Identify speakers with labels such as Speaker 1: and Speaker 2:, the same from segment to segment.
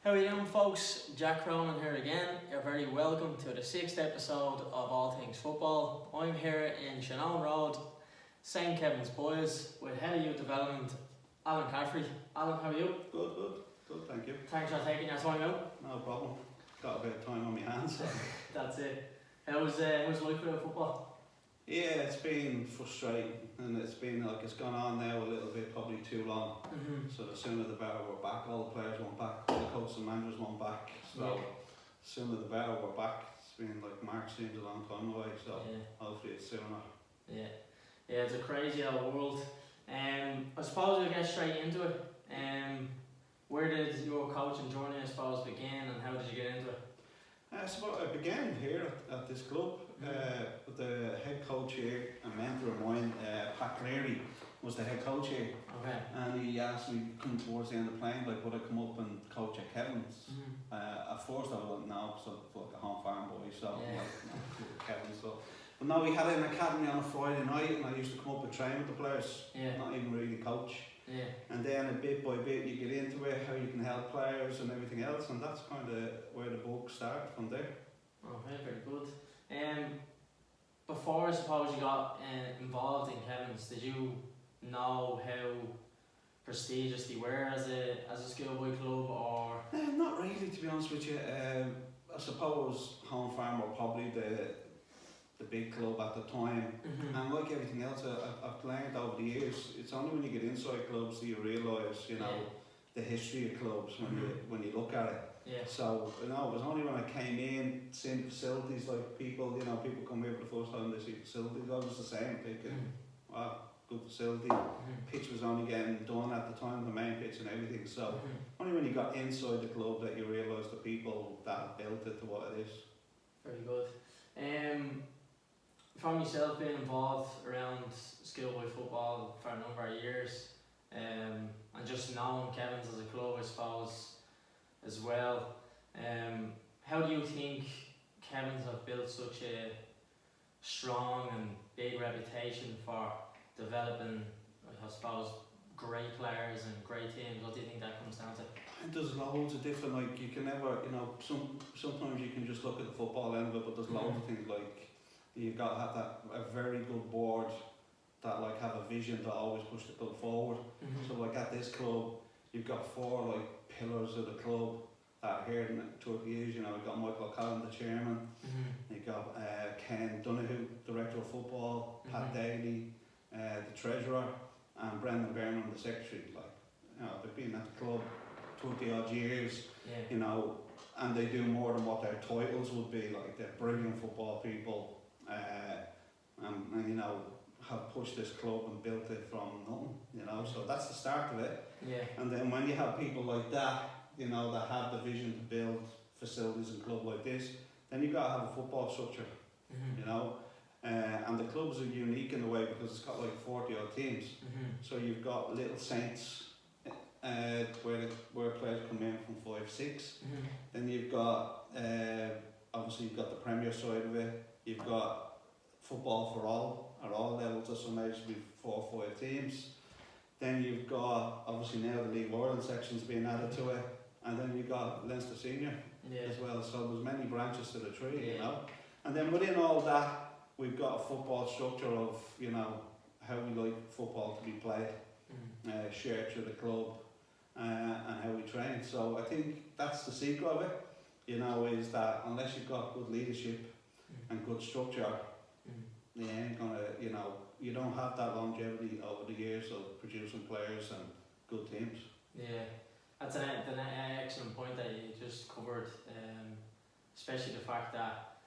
Speaker 1: How are you doing, folks? Jack Cronin here again. You're very welcome to the 6th episode of All Things Football. I'm here in Shannon Road, St. Kevin's Boys, with Head of Youth Development, Alan Caffrey. Alan, how are you?
Speaker 2: Good, thank you.
Speaker 1: Thanks for taking your time out.
Speaker 2: No problem. Got a bit of time on my hands. So.
Speaker 1: That's it. How's life without football?
Speaker 2: Yeah, it's been frustrating, and it's gone on now a little bit, probably too long. So the sooner the better we're back. All the players want back, the coaches and managers want back. So the sooner the better we're back. It's been like March seems a long time away, so hopefully it's sooner.
Speaker 1: Yeah, it's a crazy old world. I suppose we'll get straight into it. Where did your coaching journey, I suppose, begin, and how did you get into it?
Speaker 2: So I began here at this club. With the head coach here, a mentor of mine, Pat Cleary, was the head coach here.
Speaker 1: Okay.
Speaker 2: And he asked me, come towards the end of the playing, like, would I come up and coach at Kevin's? At first I went, no, because I'm like a home farm boy, so like, no, Kevin's. So. But no, we had an academy on a Friday night, and I used to come up and train with the players, not even really coach. And then a bit by bit you get into it, how you can help players and everything else, and that's kind of where the book started from there.
Speaker 1: Okay, very good. Before I suppose you got involved in Kevin's, did you know how prestigious they were as a schoolboy club, or?
Speaker 2: Not really, to be honest with you. I suppose Home Farm were probably the big club at the time, and like everything else I've learned over the years, it's only when you get inside clubs that you realise, the history of clubs when you look at it. So it was only when I came in, seeing the facilities, like people come here for the first time, they see facilities. I was the same, thinking, wow, good facility. Pitch was only getting done at the time, the main pitch and everything. So only when you got inside the club that you realise the people that built it to what it is.
Speaker 1: Very good. From yourself being involved around schoolboy football for a number of years, and just knowing Kevin's as a club, I suppose, as well, how do you think Kevin's have built such a strong and big reputation for developing, I suppose, great players and great teams? What do you think that comes down to?
Speaker 2: And there's loads of different, like, you can never, sometimes you can just look at the football end of it, but there's loads of things, like, you've got to have a very good board that like have a vision to always push the club forward. So like at this club, you've got 4 like pillars of the club that are here in 30 years. You've got Michael Collin, the chairman. You've got Ken Donoghue, director of football. Pat Daly, the treasurer, and Brendan Byrne, the secretary. Like, they've been at the club 20 odd years. And they do more than what their titles would be. Like, they're brilliant football people. And have pushed this club and built it from nothing, so that's the start of it. And then when you have people like that, that have the vision to build facilities and club like this, then you've got to have a football structure, and the clubs are unique in a way because it's got like 40 odd teams. So you've got little saints where players come in from 5, 6. Then you've got obviously you've got the Premier side of it. You've got football for all, at all levels. Of some age, be 4 or 5 teams. Then you've got, obviously now the League of Ireland section's being added to it. And then you've got Leinster Senior as well. So there's many branches to the tree, And then within all that, we've got a football structure of, how we like football to be played, shared through the club, and how we train. So I think that's the secret of it, is that unless you've got good leadership and good structure, you ain't gonna, you don't have that longevity over the years of producing players and good teams.
Speaker 1: That's an excellent point that you just covered, especially the fact that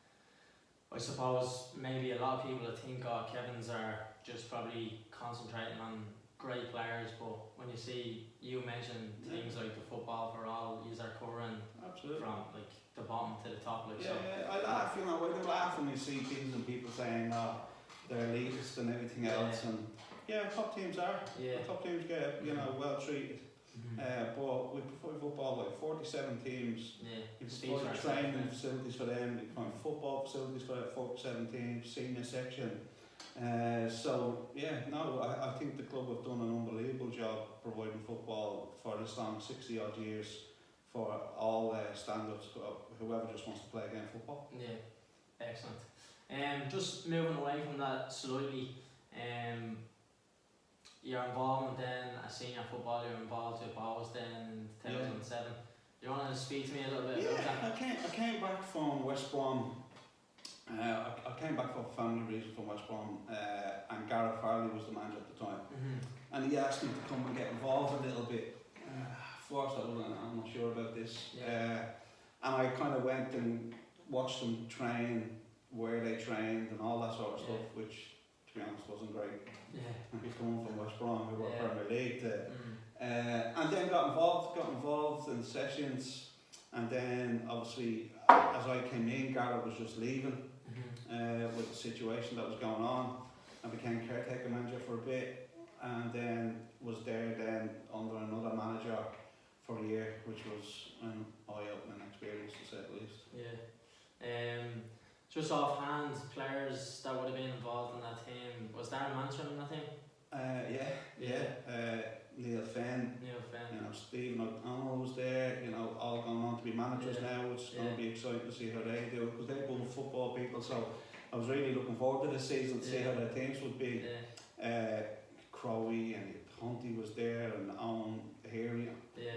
Speaker 1: I suppose maybe a lot of people that think Kevin's are just probably concentrating on great players, but when you mention things like the football for all, you are covering from like the bottom to the top. Like,
Speaker 2: I laugh, I do laugh when you see things and people saying they're elitist and everything else, and top teams are. Top teams get well treated. But we prefer football, like 47 teams. You can find training facilities for them. You can find football facilities for 47 teams, senior section. I think the club have done an unbelievable job providing football for this long, 60 odd years for all standards, whoever just wants to play a game of football.
Speaker 1: Yeah, excellent. Just moving away from that slightly, your involvement then as senior footballer, you were involved with Bowes then in 2007. Do you want to speak to me a little bit about that?
Speaker 2: I came back from West Brom. I came back for family reasons from West Brom, and Gareth Farley was the manager at the time. And he asked me to come and get involved a little bit. First, I'm not sure about this. And I kind of went and watched them train, where they trained, and all that sort of stuff, which, to be honest, wasn't great. We're coming from West Brom, who were Premier League. And then got involved in sessions, and then obviously, as I came in, Gareth was just leaving with the situation that was going on. I became caretaker manager for a bit, and then was there then under another manager for a year, which was an eye-opening experience to say the least.
Speaker 1: Just offhand, players that would have been involved in that team, was Darren Mansell in that team?
Speaker 2: Neil Fenn, you know, Stephen O'Connell was there, you know, all going on to be managers now. It's going to be exciting to see how they do it, because they're both football people, so I was really looking forward to this season to see how their teams would be. Crowley and Hunty was there, and Owen Heary,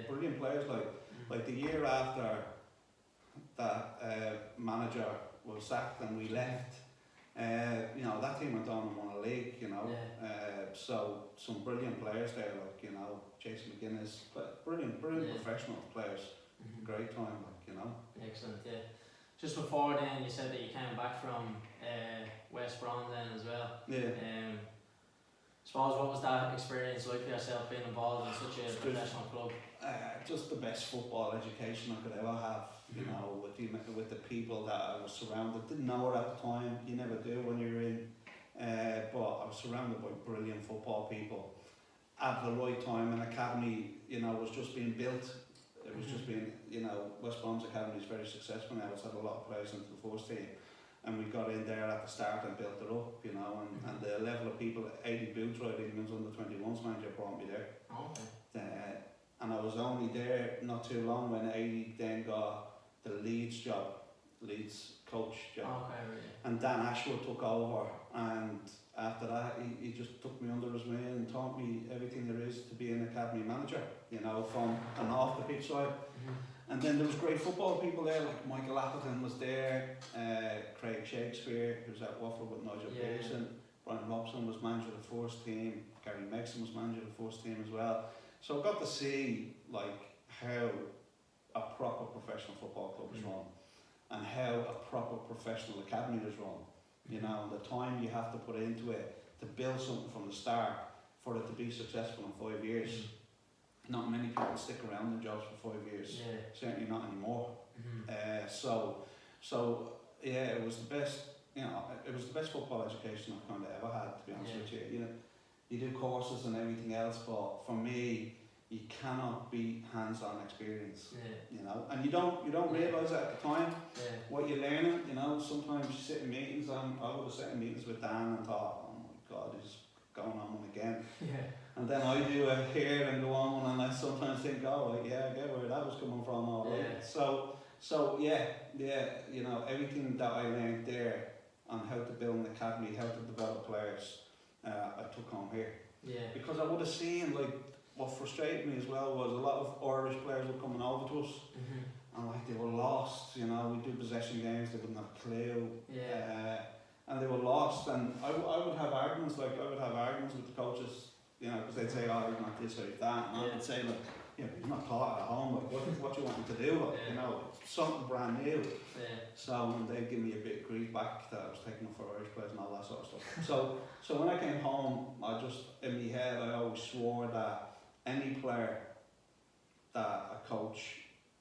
Speaker 2: brilliant players. Like the year after that manager was sacked and we left, you know, that team went on and won a league, you know. So some brilliant players there, like, you know, Jason McGuinness, but brilliant professional players. Great time, like, you know.
Speaker 1: Excellent, Just before then, you said that you came back from West Brom then as well. Suppose, what was that experience like for yourself, being involved in such a professional club?
Speaker 2: Just the best football education I could ever have, you know, with the people that I was surrounded. Didn't know it at the time, you never do when you're in, but I was surrounded by brilliant football people at the right time. An academy, you know, was just being built. It was just being, you know, West Brom's academy is very successful now. It's had a lot of players into the first team. And we got in there at the start and built it up, you know, and the level of people, 80 Boothroyd, England's under-21s manager, brought me there. And I was only there not too long when 80 then got the Leeds coach job. And Dan Ashworth took over, and after that he just took me under his wing and taught me everything there is to be an academy manager, you know, from and off the pitch side. And then there was great football people there, like Michael Appleton was there, Craig Shakespeare, who was at Watford with Nigel Pearson, Brian Robson was manager of the first team, Gary Megson was manager of the first team as well. So I got to see like how a proper professional football club is run, and how a proper professional academy is run. You know, the time you have to put into it to build something from the start for it to be successful in 5 years. Not many people stick around in jobs for 5 years. Certainly not anymore. So it was the best. You know, it was the best football education I've kind of ever had, to be honest with you. You know, you do courses and everything else, but for me, you cannot beat hands-on experience. You know, and you don't realise it at the time what you're learning. You know, sometimes you sit in meetings. I would have sat in meetings with Dan and thought, oh my God, he's going on one again. And then I do it here and go on one, and I sometimes think, oh, I get where that was coming from, all right. So you know, everything that I learned there on how to build an academy, how to develop players, I took home here. Because I would have seen, like, what frustrated me as well was a lot of Irish players were coming over to us, and like they were lost. You know, we do possession games, they wouldn't have a clue. And they were lost, and I would have arguments with the coaches, you know, because they'd say, oh, he's not this or he's that, and I would say, like, yeah, but he's not taught at home, like, what do you want him to do, like, you know, something brand new. So they'd give me a bit of grief back that I was taking up for Irish players and all that sort of stuff. So when I came home, I just, in my head, I always swore that any player that a coach,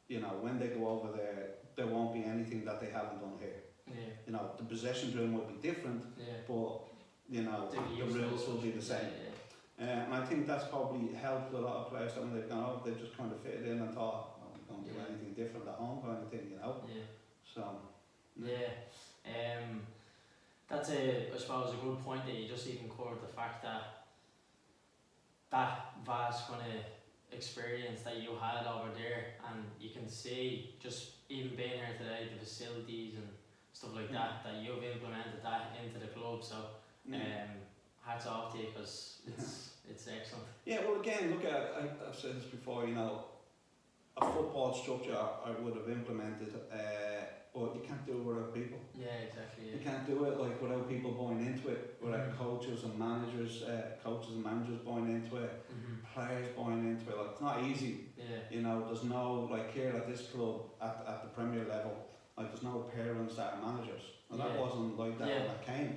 Speaker 2: you know, when they go over there won't be anything that they haven't done here. You know, the possession drill might be different, but, you know, the rules will be the same. And I think that's probably helped a lot of players that when they've gone over, they've just kind of fitted in and thought, oh, we don't do anything different at home kind of thing, you know. So
Speaker 1: that's I suppose a good point that you just even covered, the fact that that vast kind of experience that you had over there, and you can see just even being here today, the facilities and stuff like that you've implemented that into the club. So hats off to you, because it's excellent.
Speaker 2: Yeah, well, again, look at, I've said this before, you know, a football structure I would have implemented, but you can't do it without people.
Speaker 1: Yeah, exactly. Yeah.
Speaker 2: You can't do it like without people buying into it, without coaches and managers buying into it, players buying into it. Like, it's not easy.
Speaker 1: Yeah.
Speaker 2: You know, there's no, like here at this club at the Premier level, like there's no parents that are managers. And that wasn't like that when I came.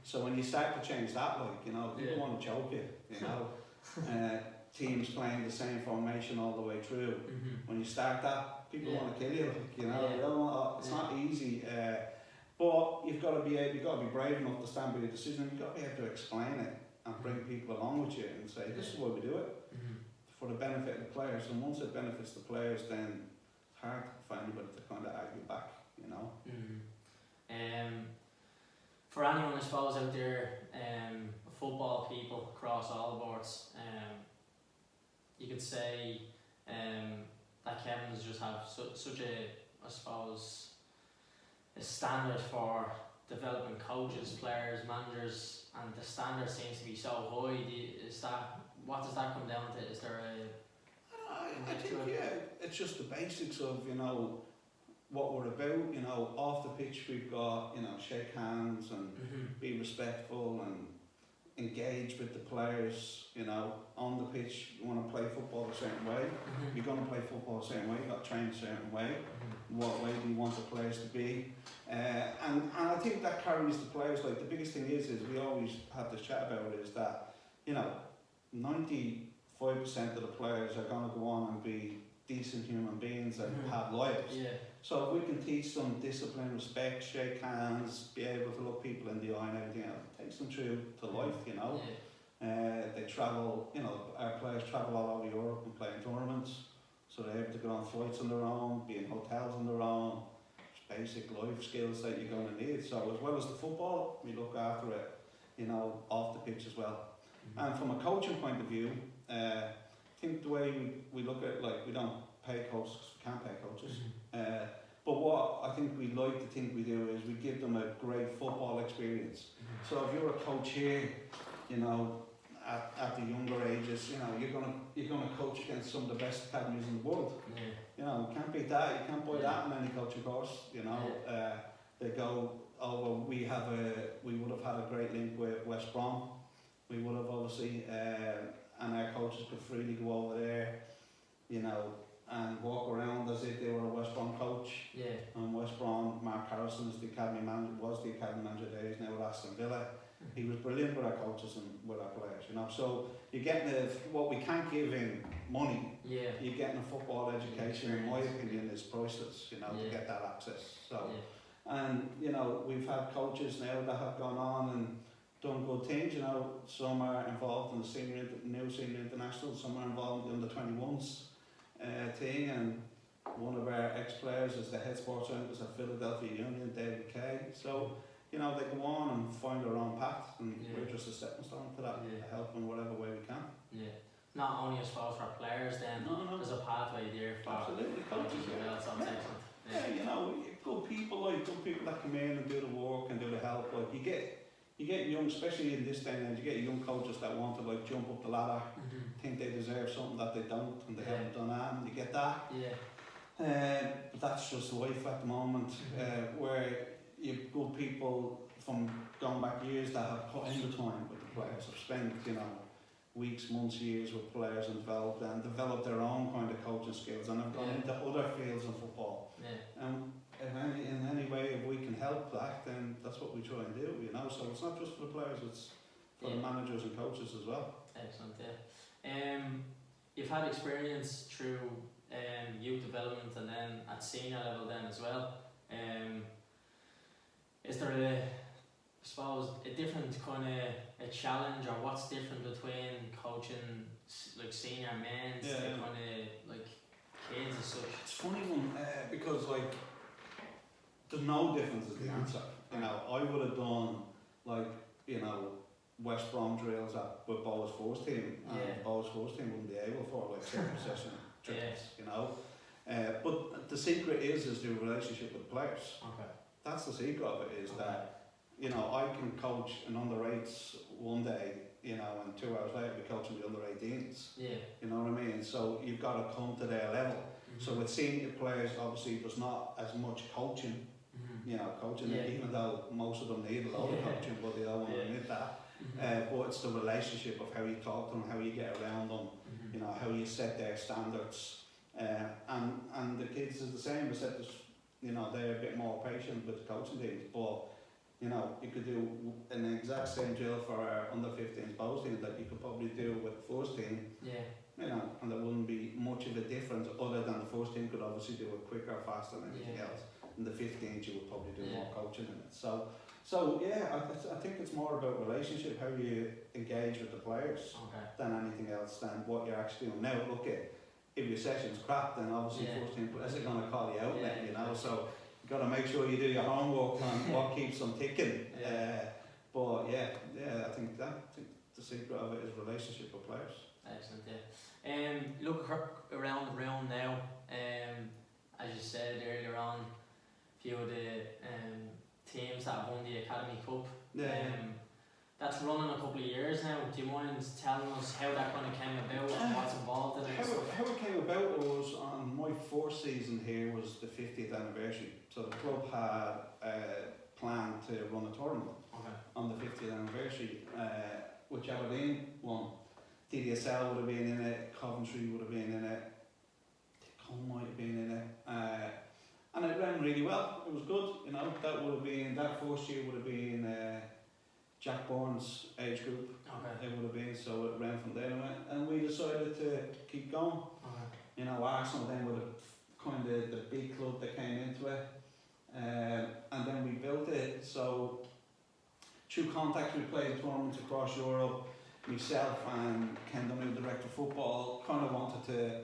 Speaker 2: So when you start to change that, like, you know, people want to choke you, you know. Teams playing the same formation all the way through. When you start that, people want to kill you, like, you know. They don't want, it's not easy. But you've got to be brave enough to stand by your decision. You've got to be able to explain it and bring people along with you and say, this is why we do it, for the benefit of the players. And once it benefits the players, then it's hard for anybody to kind of argue back, you know.
Speaker 1: For anyone, I suppose, out there, football people across all boards, you could say that Kevin's just have such a, I suppose, a standard for developing coaches, players, managers, and the standard seems to be so high. What does that come down to? Is there
Speaker 2: I think it's just the basics of, you know, what we're about. You know, off the pitch we've got, you know, shake hands and be respectful and engage with the players. You know, on the pitch you want to play football a certain way, you're going to play football a certain way, you've got to train a certain way. What way do you want the players to be? And I think that carries the players. Like, the biggest thing is we always have this chat about it, is that, you know, 95% of the players are going to go on and be decent human beings and have lives. So if we can teach them discipline, respect, shake hands, be able to look people in the eye and everything else, it takes them through to life, you know. They travel, you know, our players travel all over Europe and play in tournaments, so they're able to go on flights on their own, be in hotels on their own. It's basic life skills that you're going to need. So as well as the football, we look after it, you know, off the pitch as well. And from a coaching point of view, I think the way we look at it, like, we don't pay coaches because we can't pay coaches. But what I think we like to think we do is we give them a great football experience. So if you're a coach here, you know, at the younger ages, you know, you're gonna coach against some of the best academies in the world. You know, you can't beat that. You can't buy that in any coaching course. You know, they go over. We would have had a great link with West Brom. We would have, obviously, and our coaches could freely go over there, you know, and walk around as if they were a West Brom coach. And West Brom, Mark Harrison is the academy manager, was the academy manager there. He's now at Aston Villa. He was brilliant with our coaches and with our players, you know. So you're getting what we can't give in money. You're getting a football education, in my opinion, is priceless, you know, to get that access. So, and you know, we've had coaches now that have gone on and done good things. You know, some are involved in the new senior international, some are involved in the 21s thing, and one of our ex-players is the head sports scientist at Philadelphia Union, David Kay. So, you know, they go on and find their own path, and we're just a stepping stone to that, to help in whatever way we can.
Speaker 1: Not only, I suppose, for players, then there's a pathway there for
Speaker 2: absolutely coaches
Speaker 1: as well. So excellent.
Speaker 2: You know, good people that come in and do the work and do the help. Like, you get young, especially in this day and age, you get young coaches that want to, like, jump up the ladder, think they deserve something that they don't, and they haven't done that, and you get that. But that's just life at the moment, where you've got people from going back years that have put in the time with the players, have spent, you know, weeks, months, years with players and developed their own kind of coaching skills, and have gone into other fields in football. And in any way, if we can help that, then that's what we try and do, you know. So it's not just for the players, it's for the managers and coaches as well.
Speaker 1: Excellent, you've had experience through youth development and then at senior level then as well. Is there I suppose a different kind of a challenge, or what's different between coaching like senior men to kind of like kids as such?
Speaker 2: It's a funny one, because like there's no difference is the answer. You know, I would have done, like, you know, West Brom drills with Bo's first team, and Bo's first team wouldn't be able for like certain session drills, you know. But the secret is the relationship with players.
Speaker 1: Okay.
Speaker 2: That's the secret of it, is that, you know, I can coach an under-8s one day, you know, and 2 hours later be coaching the under-18s.
Speaker 1: Yeah.
Speaker 2: You know what I mean? So you've got to come to their level. So with senior players, obviously there's not as much coaching, you know, even though most of them need a lot of coaching, but they don't want to admit that. But it's the relationship of how you talk to them, how you get around them, you know, how you set their standards. And the kids is the same, except there's, you know, they're a bit more patient with the coaching teams. But, you know, you could do an exact same drill for our under-15s boys team that you could probably do with the first team. Yeah. You know, and there wouldn't be much of a difference other than the first team could obviously do it quicker, faster than anything else. In the 15s you would probably do more coaching in it. So yeah, I think it's more about relationship, how you engage with the players than anything else, than what you're actually doing. Now look at, if your session's crap, then obviously first team players are going to call you out then, you know, so you've got to make sure you do your homework on what keeps them ticking. But I think the secret of it is relationship with players.
Speaker 1: Excellent, look around the room now, as you said earlier on, a few of the teams that have won the Academy Cup, that's running a couple of years now. Do you mind telling us how that kind of came about and what's involved in it?
Speaker 2: How it came about was, on my fourth season here was the 50th anniversary, so the club had planned to run a tournament on the 50th anniversary, which Aberdeen won. DDSL would have been in it, Coventry would have been in it, Cone might have been in it, and it ran really well. It was good, you know. That would have been, that first year would have been Jack Bourne's age group. It would have been, so it ran from there, and we decided to keep going. You know, Arsenal then would have kind of the big club that came into it, and then we built it. So through contacts, we played tournaments across Europe. Myself and Ken Dunn, director of football, kind of wanted to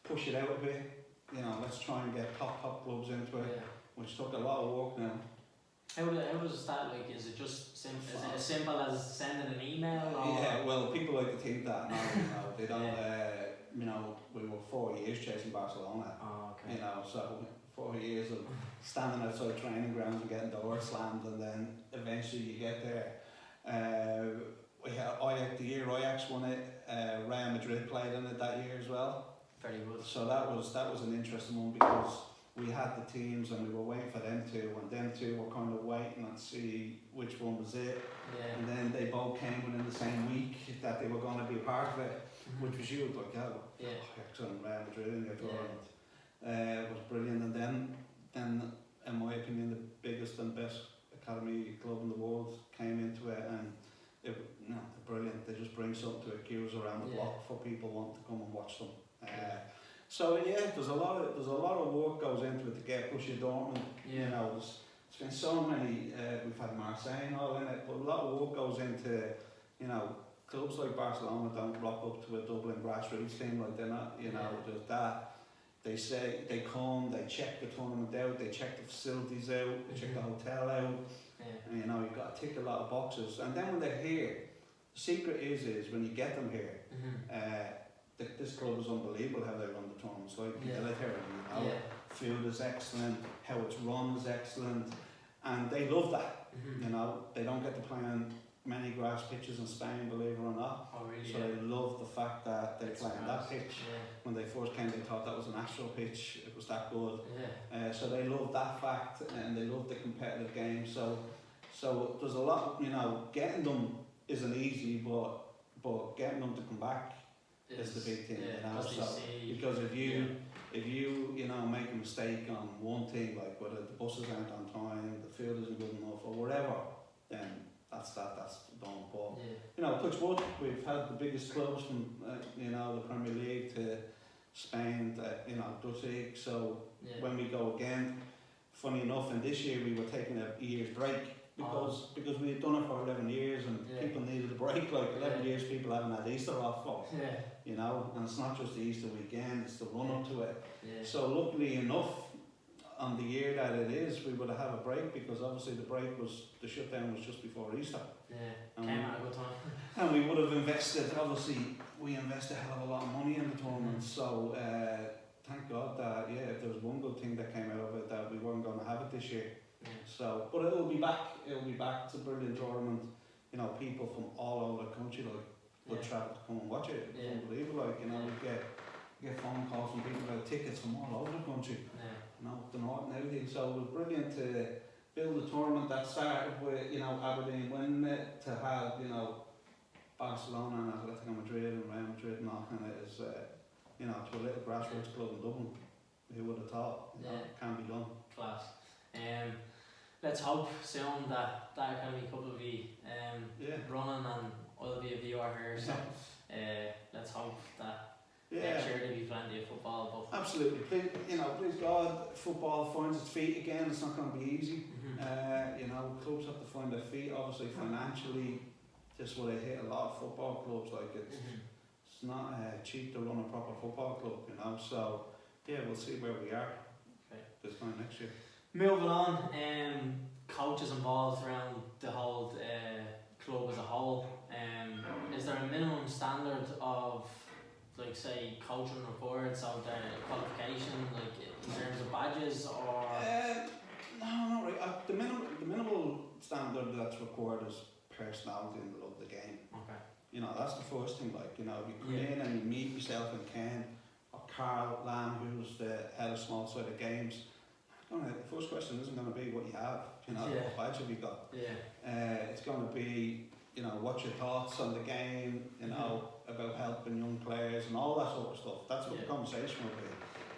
Speaker 2: push it out a bit. You know, let's try and get top clubs into it, which took a lot of work now. How
Speaker 1: does it start? Like, is it just simple? Is it as simple as sending an email? Or?
Speaker 2: Yeah, well, people like to think that. No, you know, they don't. You know, we were 4 years chasing Barcelona. You know, so 4 years of standing outside training grounds and getting doors slammed, and then eventually you get there. We had the year Ajax won it. Real Madrid played in it that year as well.
Speaker 1: Very good.
Speaker 2: So that was an interesting one, because we had the teams and we were waiting for them two, and them two were kind of waiting and see which one was it. And then they both came within the same week that they were going to be a part of it, which was huge. Like, Ajax and Real Madrid in your tournament. It was brilliant. And then, in my opinion, the biggest and best academy club in the world came into it, and they're brilliant. They just bring something to accuse around the block for people wanting to come and watch them. So there's a lot of work goes into it to get Borussia Dortmund. You know, there's been so many. We've had Marseille and all in it, but a lot of work goes into, you know, clubs like Barcelona don't rock up to a Dublin grassroots team like they're not. You know, there's that. They say they come, they check the tournament out, they check the facilities out, they check the hotel out. And, you know, you've got to tick a lot of boxes. And then when they're here, the secret is when you get them here, this club is unbelievable how they run the tournaments, like military, you know. Food is excellent, how it's run is excellent, and they love that. You know, they don't get to play on many grass pitches in Spain, believe it or not. So they love the fact that they play on that pitch. When they first came, they thought that was an actual pitch, it was that good. So they love that fact, and they love the competitive game. So there's a lot, you know, getting them isn't easy, but getting them to come back is the big thing, you know. So because if you know, make a mistake on one thing, like whether the buses aren't on time, the field isn't good enough, or whatever, then that's done. But you know, touch wood, we've had the biggest clubs from you know, the Premier League to Spain, to, you know, Dutch League. So when we go again, funny enough, and this year we were taking a year's break. Because we had done it for 11 years and people needed a break. Like 11 years, people haven't had Easter off for, you know, and it's not just the Easter weekend, it's the run up to it. So luckily enough, on the year that it is, we would have had a break because obviously the shutdown was just before Easter.
Speaker 1: Yeah, came at a good time.
Speaker 2: And we would have invested, obviously, we invested a hell of a lot of money in the tournament. So thank God that, if there was one good thing that came out of it, that we weren't going to have it this year.
Speaker 1: Yeah.
Speaker 2: So, but it'll be back. It's a brilliant tournament. You know, people from all over the country would travel to come and watch it. It's unbelievable. You get phone calls from people about tickets from all over the country. You know, the north and everything. So it was brilliant to build a tournament that started with, Aberdeen winning it, to have, Barcelona and Atletico Madrid and Real Madrid knocking it is, to a little grassroots club in Dublin. Who would have thought? It can be done.
Speaker 1: Class. Let's hope soon that Academy Cup will be running and I'll be a viewer here. So let's hope that next year there'll be plenty of football. But
Speaker 2: absolutely. Please God, football finds its feet again. It's not going to be easy. Clubs have to find their feet. Obviously, financially, this will hit a lot of football clubs. It's not cheap to run a proper football club. So we'll see where we are this time next year.
Speaker 1: Moving on, coaches involved around the whole club as a whole. Is there a minimum standard of, say, coaching reports or their qualification, in terms of badges, or?
Speaker 2: No, not really. The minimal standard that's required is personality and love of the game. Okay. That's the first thing. If you come in and you meet yourself and Ken or Carl Lamb, who's the head of small sided games. The first question isn't going to be what you have, what badge have you got. It's going to be, what's your thoughts on the game, about helping young players and all that sort of stuff. That's what the conversation will be.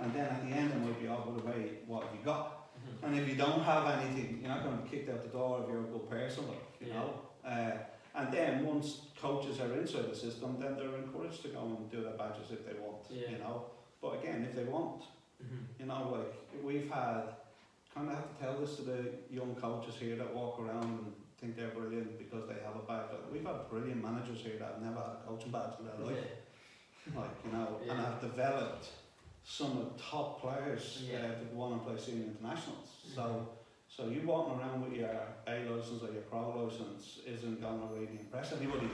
Speaker 2: And then at the end it might be, by the way, what have you got? And if you don't have anything, you're not going to be kicked out the door if you're a good person, you know. And then once coaches are inside the system, then they're encouraged to go and do their badges if they want, But again, if they want, we've had, kind of have to tell this to the young coaches here that walk around and think they're brilliant because they have a badge. We've had brilliant managers here that have never had a coaching badge in their life. And have developed some of the top players that go on and play senior internationals. So you walking around with your A licence or your pro licence isn't going to really impress anybody.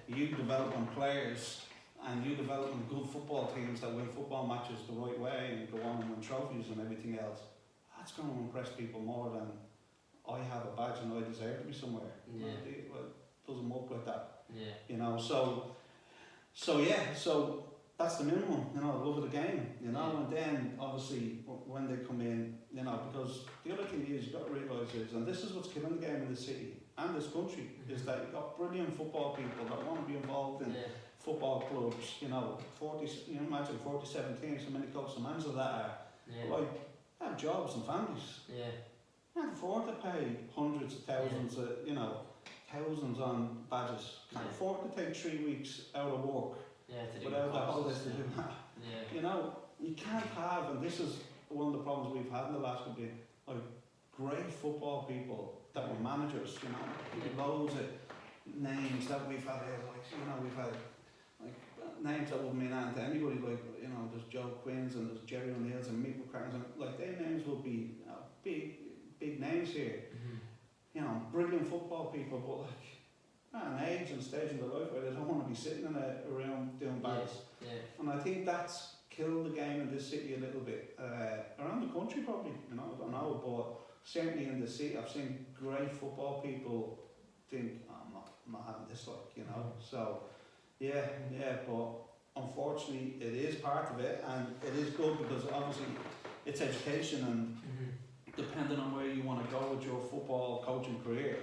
Speaker 2: You developing players and you developing good football teams that win football matches the right way and go on and win trophies and everything else, that's going to impress people more than I have a badge and I deserve to be somewhere. It doesn't work like that. So that's the minimum, love of the game, and then obviously when they come in, because the other thing is you've got to realise is, and this is what's killing the game in the city and this country, is that you've got brilliant football people that want to be involved in football clubs, 40, imagine 47 teams, how many coaches and managers that are, have jobs and families. Can't afford to pay hundreds of thousands, thousands on badges. Can't afford to take 3 weeks out of work without the holidays to do that. You can't have, and this is one of the problems we've had in the last couple of years, great football people that were managers, loads of names that we've had here, we've had names that wouldn't mean anything to anybody, there's Joe Quinns and there's Jerry O'Neill's and Mick McCarthy's, and their names will be big names here. Brilliant football people, but at an age and stage in their life where they don't want to be sitting in a room doing badges. And I think that's killed the game in this city a little bit. Around the country probably, I don't know, but certainly in the city I've seen great football people think, I'm not having this, So but unfortunately it is part of it, and it is good because obviously it's education, and depending on where you want to go with your football coaching career,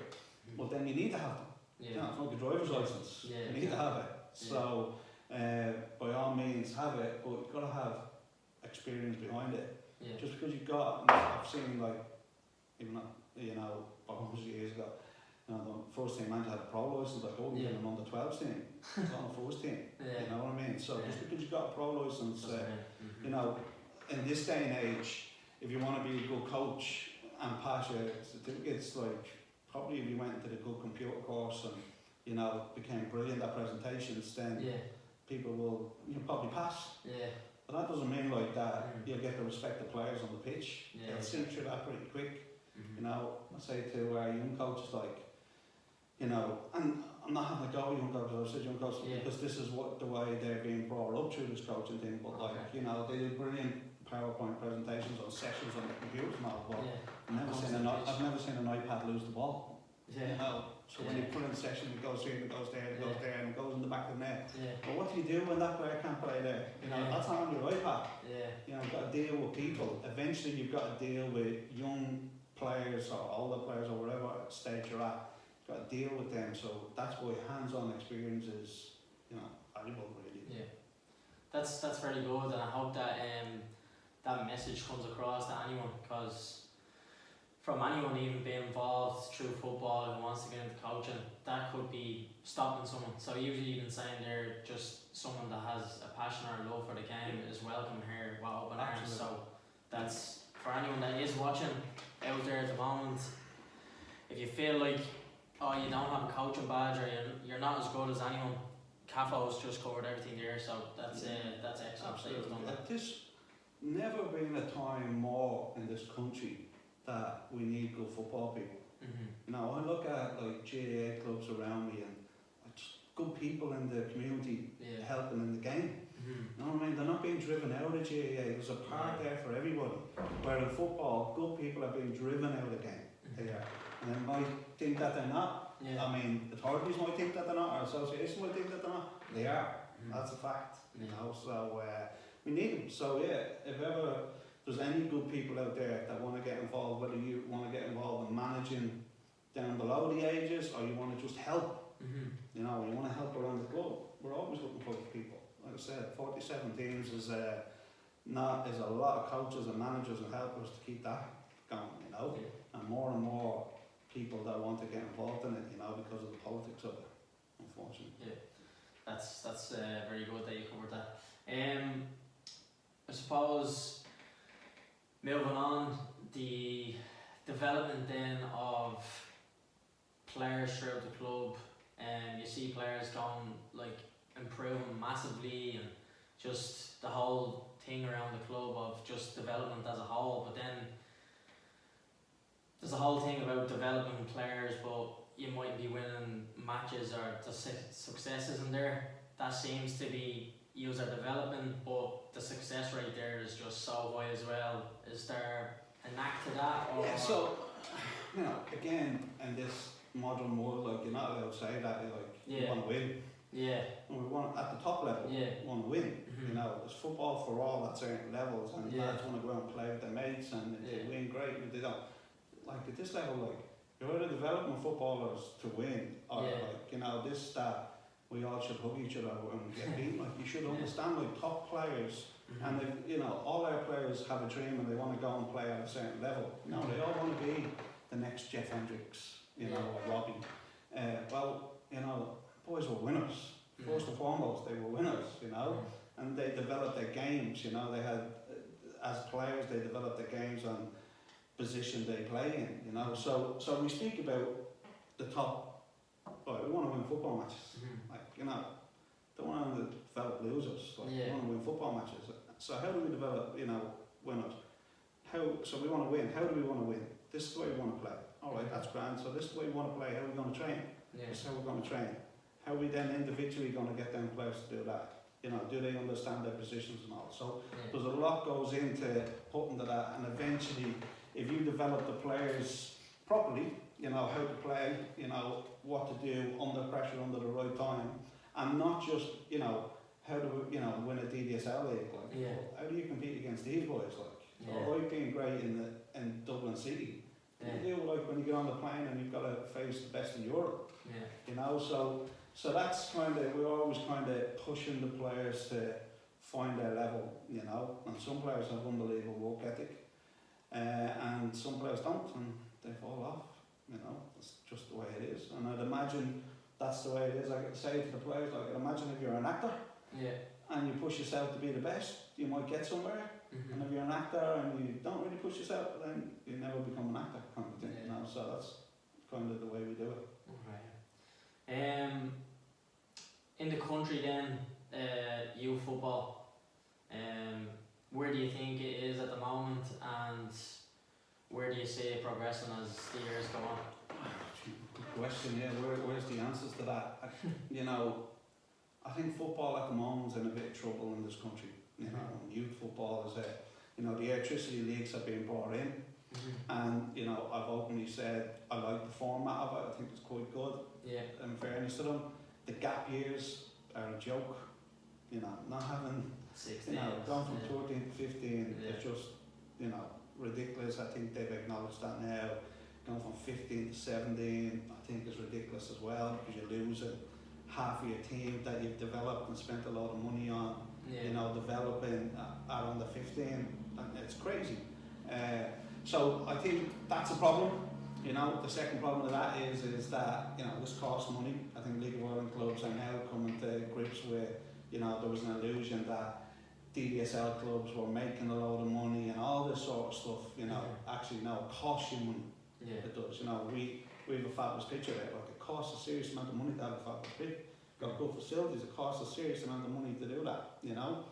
Speaker 2: well then you need to have them. It's like a driver's license. You need to have it. So by all means have it, but you've got to have experience behind it. Just because you've got, I've seen even about 100 years ago, the first team manager had a pro license, you're an under 12s team, it's on the first team. You know what I mean? So just because you've got a pro license, in this day and age, if you want to be a good coach and pass your certificates, probably if you went into the good computer course and became brilliant at presentations, then people will probably pass. But that doesn't mean that you'll get the respect of players on the pitch. they'll sink through that pretty quick. You know, I say to our young coaches, like, you know, and I'm not having a go at young coaches, I've said young coaches because this is what the way they're being brought up through this coaching thing, but like, you know, they do brilliant PowerPoint presentations on sessions on the computers and all, but I've never seen an iPad lose the ball. You know, so when you put in a session, it goes here, it goes there, it goes there, and it goes in the back of the net. But what do you do when that player can't play there? You know, that's not on your iPad. You know, you've got to deal with people. Eventually, you've got to deal with young players or older players or whatever stage you're at. You've got to deal with them. So that's why hands-on experience is, you know, valuable, really.
Speaker 1: Yeah, that's very good, and I hope that that message comes across to anyone, because from anyone even being involved through football and wants to get into coaching, that could be stopping someone. So usually even saying they're just someone that has a passion or a love for the game is welcome here with open arms. So that's for anyone that is watching out there at the moment. If you feel like, oh, you don't have a coaching badge or you're not as good as anyone, Caffo's just covered everything there, so that's excellent.
Speaker 2: Absolutely. There's never been a time more in this country that we need good football people. You know, I look at like GAA clubs around me and just good people in the community helping in the game. You know what I mean? They're not being driven out of GAA. There's a part there for everybody. Where in football, good people are being driven out of the game. They are. And they might think that they're not. I mean, authorities might think that they're not, or associations might think that they're not. They are. That's a fact. You know, so we need them. So if ever there's any good people out there that want to get involved, whether you want to get involved in managing down below the ages or you want to just help, you know, you want to help around the club, we're always looking for people. Like I said, 47 teams is a lot of coaches and managers and helpers to keep that going, you know, and more people that want to get involved in it, you know, because of the politics of it, unfortunately.
Speaker 1: Yeah, that's very good that you covered that. I suppose, moving on, the development then of players throughout the club, and you see players going, like, improving massively, and just the whole thing around the club of just development as a whole. But then there's a whole thing about developing players, but you might be winning matches or the success isn't there. That seems to be user development, but the success rate there is just so high as well. Is there a knack to that? Or?
Speaker 2: Yeah, so, you know, again, in this modern world, like, you're not allowed to say that, like, you want to win.
Speaker 1: Yeah.
Speaker 2: And we want, at the top level, we want to win. You know, there's football for all at certain levels, and lads want to go out and play with their mates, and if they win, great. If they don't, like, at this level, like, you're either developing footballers to win, or like, you know, this, that, we all should hug each other and get beaten. Like, you should understand, like, top players, and if, you know, all our players have a dream and they want to go and play at a certain level. You know, they all want to be the next Jeff Hendricks, you know, or Robbie. Well, you know, boys were winners. First and foremost, they were winners, you know, and they developed their games, you know, they had, as players, they developed their games on position they play in, you know. So we speak about the top, well, we want to win football matches, like, you know, don't want to develop losers, like, we want to win football matches. So how do we develop, you know, winners? So we want to win. How do we want to win? This is the way we want to play. All right, that's grand. So this is the way we want to play. How are we going to train? This is how we're going to train. How are we then individually going to get them players to do that? You know, do they understand their positions and all? So there's a lot goes into putting to that, and eventually, if you develop the players properly, you know, how to play, you know, what to do under pressure, under the right time, and not just, you know, how to, you know, win a DDSL league, like, how do you compete against these boys, like, so like being great in Dublin City, you do, like, when you get on the plane and you've got to face the best in Europe, you know, so that's kind of, we're always kind of pushing the players to find their level, you know, and some players have unbelievable work ethic, and some players don't, and they fall off, you know, it's just the way it is. And I'd imagine that's the way it is. I could say to the players, like, imagine if you're an actor, and you push yourself to be the best, you might get somewhere, and if you're an actor and you don't really push yourself, then you never become an actor, kind of thing, you know, so that's kind of the way we do it.
Speaker 1: In the country then, youth football, where do you think it is at the moment, and where do you see it progressing as the years go on?
Speaker 2: Good question, yeah. Where's the answers to that? You know, I think football at the moment is in a bit of trouble in this country. You know, youth football is you know, the electricity leagues have been brought in, and you know, I've openly said I like the format of it. I think it's quite good.
Speaker 1: Yeah.
Speaker 2: In fairness to them, the gap years are a joke. You know, not having
Speaker 1: 16.
Speaker 2: you know, going from 13 to 15
Speaker 1: Yeah.
Speaker 2: is just, you know, ridiculous. I think they've acknowledged that now. Going from 15 to 17, I think is ridiculous as well, because you're losing half of your team that you've developed and spent a lot of money on.
Speaker 1: Yeah.
Speaker 2: You know, developing at under 15. It's crazy. So I think that's a problem. You know, the second problem of that is that, you know, this costs money. I think League of Ireland clubs are now coming to grips with, you know, there was an illusion that DSL clubs were making a load of money and all this sort of stuff, you know. Actually, no, it costs you money.
Speaker 1: Yeah.
Speaker 2: It does. You know, we have a fabulous pitch of it. Like, it costs a serious amount of money to have a fabulous pitch. Got good facilities, it costs a serious amount of money to do that, you know.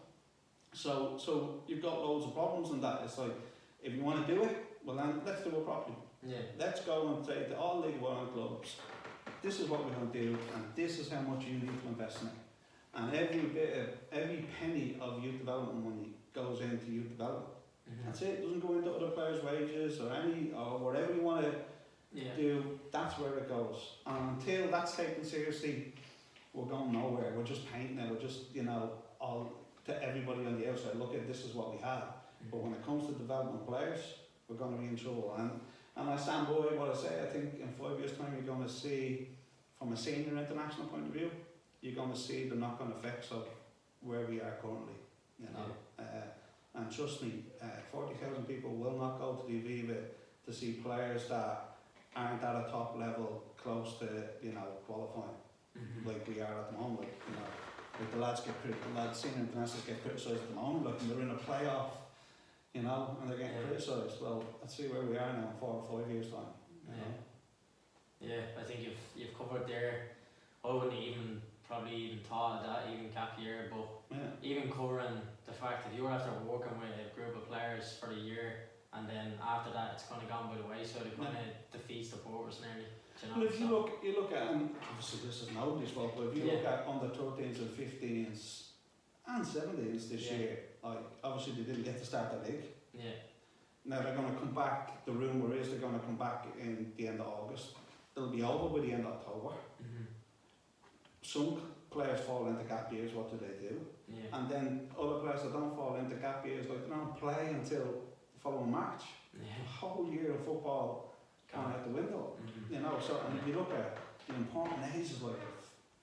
Speaker 2: So you've got loads of problems in that. It's like, if you want to do it, well then let's do it properly.
Speaker 1: Yeah.
Speaker 2: Let's go and say to all League of Ireland clubs, this is what we're going to do, and this is how much you need to invest in it. And every penny of youth development money goes into youth development. That's it. It doesn't go into other players' wages or whatever you want to do. That's where it goes. And until that's taken seriously, we're going nowhere. We're just painting it. We're just, you know, all to everybody on the outside. Look at this is what we have. But when it comes to development players, we're going to be in trouble. And I stand by what I say. I think in 5 years' time, you're going to see, from a senior international point of view, you're going to see the knock-on effects of where we are currently. You know, and trust me, 40,000 people will not go to the Aviva to see players that aren't at a top level, close to, you know, qualifying, like we are at the moment. You know, like the lads senior internationals get criticised at the moment, like when they're in a playoff, you know, and they're getting criticised. Well, let's see where we are now in 4 or 5 years' time. You know?
Speaker 1: Yeah, I think you've covered there. I wouldn't probably even thought of that, even gap year, but even covering the fact that you're after working with a group of players for the year, and then after that it's kind of gone by the wayside. It kind of defeats the purpose nearly. You know?
Speaker 2: Well, if you look at, and obviously this is nobody's fault, but if you look at under 13s and 15s and 17s this year, like obviously they didn't get to start the league.
Speaker 1: Yeah.
Speaker 2: Now they're going to come back. The rumour is they're going to come back in the end of August. It'll be over by the end of October. Some players fall into gap years. What do they do?
Speaker 1: Yeah.
Speaker 2: And then other players that don't fall into gap years, like they don't play until the following March. A whole year of football gone out the window. You know. So and if you look at the important ages like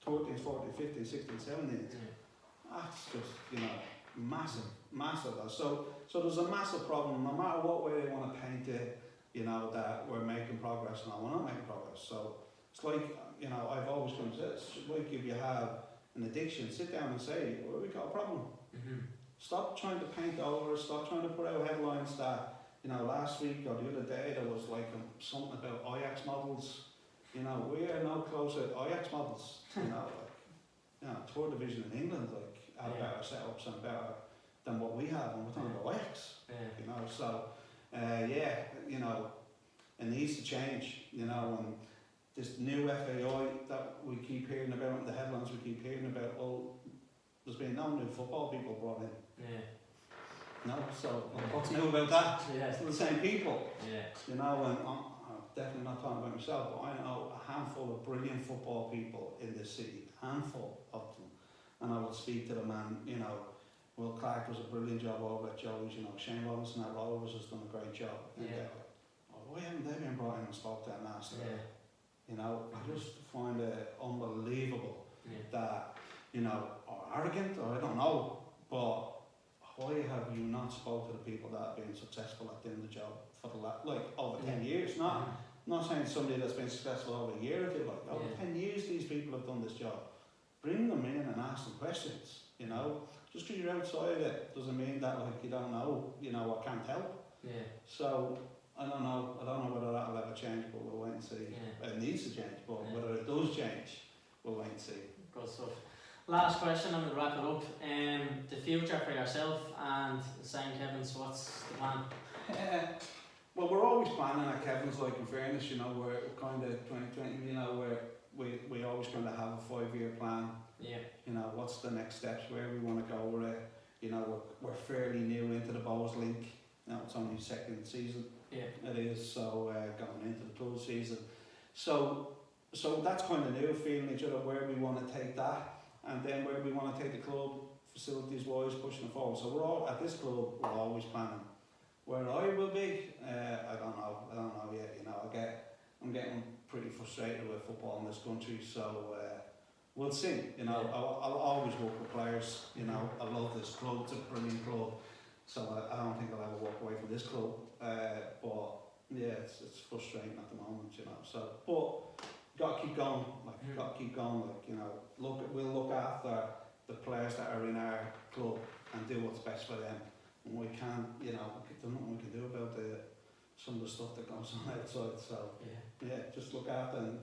Speaker 2: 13s, 14s, 15s, 16s, 17s, that's just, you know, massive. So there's a massive problem. No matter what way they want to paint it, you know, that we're making progress. No, we're not making progress. So it's like, you know, I've always come to this. It's like if you have an addiction, sit down and say, well, we've got a problem. Stop trying to paint over. Stop trying to put out headlines that, you know, last week or the other day there was like something about Ajax models. You know, we are no closer to Ajax models. You know, like, you know, third division in England, like, have better setups and better than what we have, and we're talking about Ajax. You know, so you know, it needs to change. You know, and this new FAI that we keep hearing about, in the headlines we keep hearing about, well, there's been no new football people brought in. No, so what's new about that? It's the same people. You know, and I'm definitely not talking about myself, but I know a handful of brilliant football people in this city, handful of them, and I would speak to them, and you know, Will Clark does a brilliant job over at Joey's. You know, Shane Robinson at Rovers has done a great job. And why haven't they been brought in and spoke to them last? You know, I just find it unbelievable that, you know, or arrogant, or I don't know, but why have you not spoke to the people that have been successful at doing the job for the over 10 years? Not saying somebody that's been successful over a year or two, like over 10 years these people have done this job. Bring them in and ask them questions, you know. Just because you're outside it doesn't mean that like you don't know, you know, or can't help. So I don't know whether that'll ever change, but we'll wait and see. It needs to change, but whether it does change, we'll wait and see.
Speaker 1: Good stuff. Last question, and we'll wrap it up. The future for yourself and St. Kevin's, what's the plan?
Speaker 2: Well, we're always planning at Kevin's, like, in fairness, you know, we're kind of 2020, you know, we always kind of have a 5-year plan.
Speaker 1: Yeah.
Speaker 2: You know, what's the next steps, where we want to go. You know, we're fairly new into the Bows Link. You know, it's only second season.
Speaker 1: Yeah.
Speaker 2: It is, so going into the third season. So that's kind of new, feeling each other where we want to take that, and then where we want to take the club facilities wise, pushing it forward. So we're all at this club. We're always planning. Where I will be, I don't know yet. You know, I'm getting pretty frustrated with football in this country. So we'll see. You know,
Speaker 1: Yeah.
Speaker 2: I'll always work with players. You know, I love this club. It's a brilliant club. So I don't think I'll ever walk away from this club. But yeah, it's frustrating at the moment. You know. So, but got to keep going. Like, got to keep going. Like, you know, we'll look after the players that are in our club and do what's best for them. And we can't, you know, there's nothing we can do about some of the stuff that goes on outside. So yeah, just look after and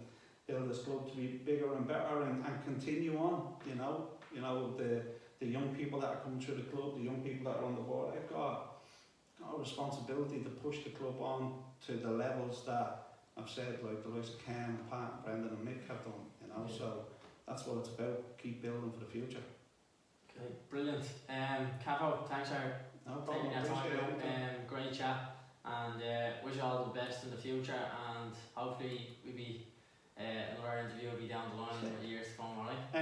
Speaker 2: build this club to be bigger and better and continue on. You know, the young people that are coming through the club, the young people that are on the board, they've got a responsibility to push the club on to the levels that I've said, like the likes of Ken, Pat, Brendan and Mick have done. You know, so that's what it's about. Keep building for the future.
Speaker 1: Okay, brilliant. Capo, thanks for
Speaker 2: No
Speaker 1: taking
Speaker 2: problem.
Speaker 1: your time
Speaker 2: Appreciate
Speaker 1: out.
Speaker 2: it.
Speaker 1: Great chat, and wish you all the best in the future, and hopefully we'll be another interview will be down the line in the years to come, alright?